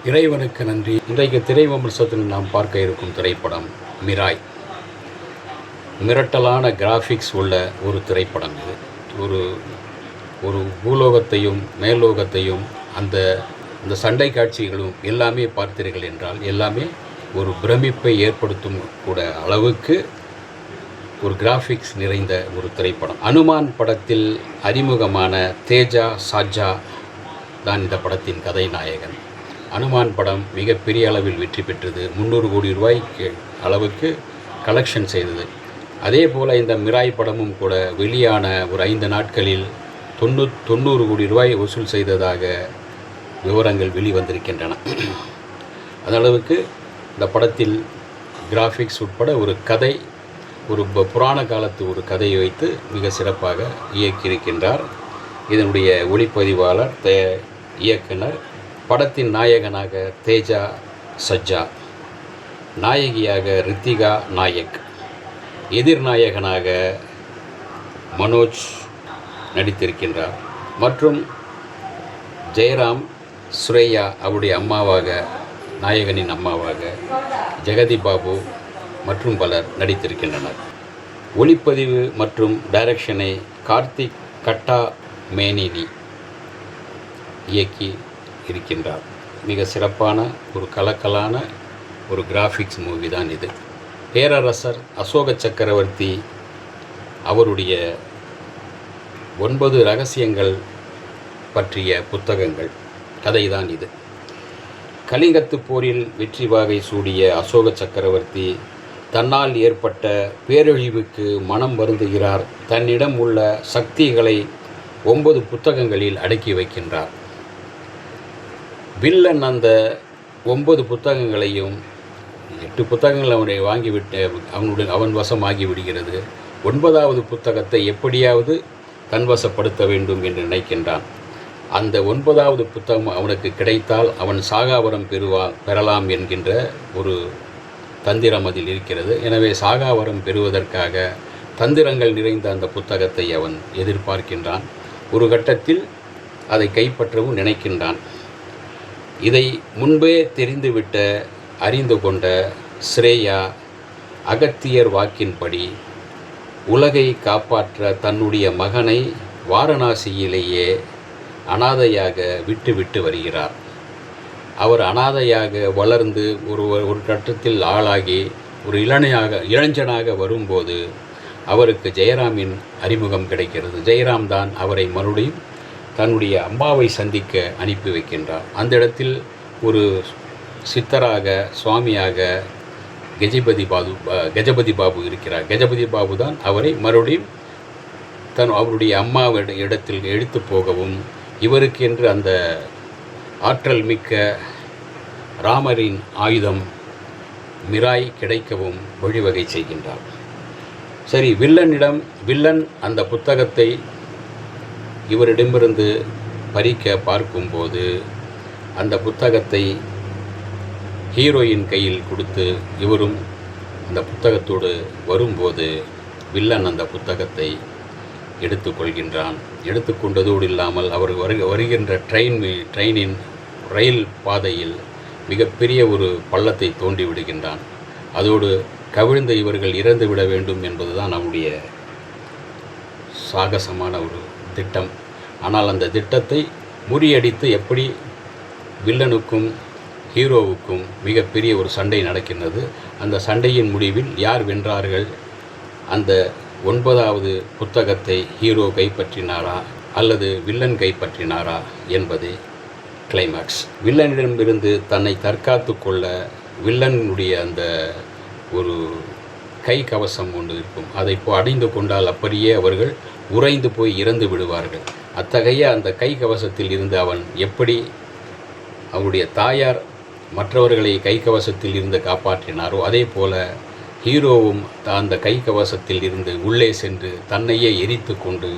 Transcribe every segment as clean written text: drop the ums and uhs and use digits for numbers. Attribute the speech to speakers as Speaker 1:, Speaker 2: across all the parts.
Speaker 1: இறைவனுக்கு நன்றி. இன்றைக்கு திரை விமர்சனத்தில் நாம் பார்க்க இருக்கும் திரைப்படம் மிராய். மிரட்டலான கிராஃபிக்ஸ் உள்ள ஒரு திரைப்படம் இது. ஒரு ஒரு பூலோகத்தையும் மேல்லோகத்தையும் அந்த அந்த சண்டை காட்சிகளும் எல்லாமே பார்த்தீர்கள் என்றால் எல்லாமே ஒரு பிரமிப்பை ஏற்படுத்தும் கூட அளவுக்கு ஒரு கிராஃபிக்ஸ் நிறைந்த ஒரு திரைப்படம். அனுமான் படத்தில் அறிமுகமான தேஜா சாஜா தான் இந்த படத்தின் கதை நாயகன். அனுமான் படம் மிகப்பெரிய அளவில் வெற்றி பெற்றது. 300 கோடி ரூபாய்க்கு அளவுக்கு கலெக்ஷன் செய்தது. அதே போல் இந்த மிராய் படமும் கூட வெளியான ஒரு 5 நாட்களில் 90 கோடி ரூபாய் வசூல் செய்ததாக விவரங்கள் வெளிவந்திருக்கின்றன. அதளவுக்கு இந்த படத்தில் கிராஃபிக்ஸ் உட்பட ஒரு கதை, ஒரு புராண காலத்து ஒரு கதையை வைத்து மிக சிறப்பாக இயக்கியிருக்கின்றார். இதனுடைய ஒளிப்பதிவாளர், இயக்குனர். படத்தின் நாயகனாக தேஜா சஜ்ஜா, நாயகியாக ரித்திகா நாயக், எதிர்நாயகனாக மனோஜ் நடித்திருக்கின்றார். மற்றும் ஜெயராம், சுரேயா அவருடைய அம்மாவாக, நாயகனின் அம்மாவாக ஜெகதி பாபு மற்றும் பலர் நடித்திருக்கின்றனர். ஒளிப்பதிவு மற்றும் டைரக்ஷனை கார்த்திக் கட்டா மேனினி இயக்கி இருக்கின்றார். மிக சிறப்பான ஒரு கலக்கலான ஒரு கிராஃபிக்ஸ் மூவி தான் இது. பேரரசர் அசோக சக்கரவர்த்தி அவருடைய 9 ரகசியங்கள் பற்றிய புத்தகங்கள் கதை தான் இது. கலிங்கத்து போரில் வெற்றி வாகை சூடிய அசோக சக்கரவர்த்தி தன்னால் ஏற்பட்ட பேரழிவுக்கு மனம் வருந்துகிறார். தன்னிடம் உள்ள சக்திகளை 9 புத்தகங்களில் அடக்கி வைக்கின்றார். வில்லன் அந்த 9 புத்தகங்களையும் 8 புத்தகங்கள் அவனை வாங்கிவிட்டு அவன் வசமாகி விடுகிறது. 9வது புத்தகத்தை எப்படியாவது தன்வசப்படுத்த வேண்டும் என்று நினைக்கின்றான். அந்த 9வது புத்தகம் அவனுக்கு கிடைத்தால் அவன் சாகாவரம் பெறலாம் என்கின்ற ஒரு தந்திரம் அதில் இருக்கிறது. எனவே சாகாவரம் பெறுவதற்காக தந்திரங்கள் நிறைந்த அந்த புத்தகத்தை அவன் எதிர்பார்க்கின்றான். ஒரு கட்டத்தில் அதை கைப்பற்றவும் நினைக்கின்றான். இதை முன்பே தெரிந்துவிட்ட அறிந்து கொண்ட ஸ்ரேயா அகத்தியர் வாக்கின்படி உலகை காப்பாற்ற தன்னுடைய மகனை வாரணாசியிலேயே அனாதையாக விட்டு வருகிறார். அவர் அனாதையாக வளர்ந்து ஒரு கட்டத்தில் ஆளாகி ஒரு இளைஞனாக வரும்போது அவருக்கு ஜெயராமின் அறிமுகம் கிடைக்கிறது. ஜெயராம் தான் அவரை மறுபடியும் தன்னுடைய அம்மாவை சந்திக்க அனுப்பி வைக்கின்றார். அந்த ஒரு சித்தராக, சுவாமியாக கஜபதி பாபு இருக்கிறார். கஜபதி பாபு தான் அவரை மறுபடியும் அவருடைய அம்மா இடத்தில் எடுத்து போகவும், இவருக்கு என்று அந்த ஆற்றல் மிக்க ராமரின் ஆயுதம் மிராய் கிடைக்கவும் வழிவகை செய்கின்றார். சரி, வில்லன் அந்த புத்தகத்தை இவரிடமிருந்து பறிக்க பார்க்கும்போது அந்த புத்தகத்தை ஹீரோயின் கையில் கொடுத்து இவரும் அந்த புத்தகத்தோடு வரும்போது வில்லன் அந்த புத்தகத்தை எடுத்துக்கொள்கின்றான். எடுத்துக்கொண்டதோடு இல்லாமல் அவர் வருகின்ற ட்ரெயினின் ரயில் பாதையில் மிகப்பெரிய ஒரு பள்ளத்தை தோண்டி விடுகின்றான். அதோடு கவிழ்ந்த இவர்கள் இறந்து விட வேண்டும் என்பதுதான் அவனுடைய சாகசமான ஒரு திட்டம். ஆனால் அந்த திட்டத்தை முறியடித்து எப்படி வில்லனுக்கும் ஹீரோவுக்கும் மிகப்பெரிய ஒரு சண்டை நடக்கின்றது. அந்த சண்டையின் முடிவில் யார் வென்றார்கள்? அந்த 9வது புத்தகத்தை ஹீரோ கைப்பற்றினாரா அல்லது வில்லன் கைப்பற்றினாரா என்பதே கிளைமாக்ஸ். வில்லனிடமிருந்து தன்னை தற்காத்து கொள்ள வில்லனுடைய அந்த ஒரு கை கவசம் ஒன்று இருக்கும். அதை அடைந்து கொண்டால் அப்படியே அவர்கள் உறைந்து போய் இறந்து விடுவார்கள். அத்தகைய அந்த கை கவசத்தில் இருந்து அவன் எப்படி அவனுடைய தாயார் மற்றவர்களை கை கவசத்தில் இருந்து காப்பாற்றினாரோ அதே போல ஹீரோவும் அந்த கை கவசத்தில் இருந்து உள்ளே சென்று தன்னையே எரித்து கொண்டு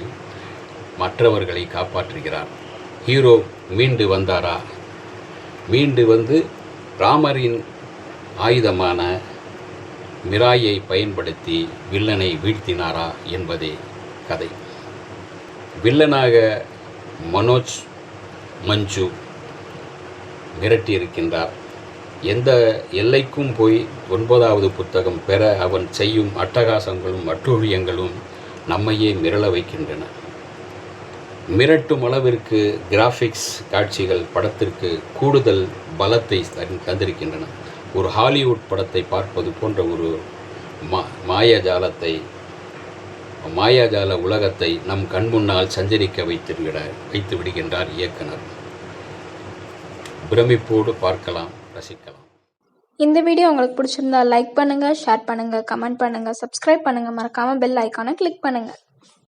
Speaker 1: மற்றவர்களை காப்பாற்றுகிறார். ஹீரோ மீண்டு வந்தாரா? மீண்டு வந்து ராமரின் ஆயுதமான மிராயை பயன்படுத்தி வில்லனை வீழ்த்தினாரா என்பதே கதை. வில்லனாக மனோஜ், மஞ்சு, மிரட்டியிருக்கின்றார். எந்த எல்லைக்கும் போய் 9வது புத்தகம் பெற அவன் செய்யும் அட்டகாசங்களும் அட்டூழியங்களும் நம்மையே மிரள வைக்கின்றன. மிரட்டும் அளவிற்கு கிராஃபிக்ஸ் காட்சிகள் படத்திற்கு கூடுதல் பலத்தை தந்திருக்கின்றன. ஒரு ஹாலிவுட் படத்தை பார்ப்பது போன்ற ஒரு மாயாஜால உலகத்தை நம் கண்முன்னால் சஞ்சரிக்க வைத்து விடுகின்றார் இயக்குனர். பிரமிப்போடு பார்க்கலாம், ரசிக்கலாம்.
Speaker 2: இந்த வீடியோ உங்களுக்கு பிடிச்சிருந்தா லைக் பண்ணுங்கள், ஷேர் பண்ணுங்கள், கமெண்ட் பண்ணுங்கள், சப்ஸ்கிரைப் பண்ணுங்கள், மறக்காமல் பெல் ஐக்கானை கிளிக் பண்ணுங்கள்.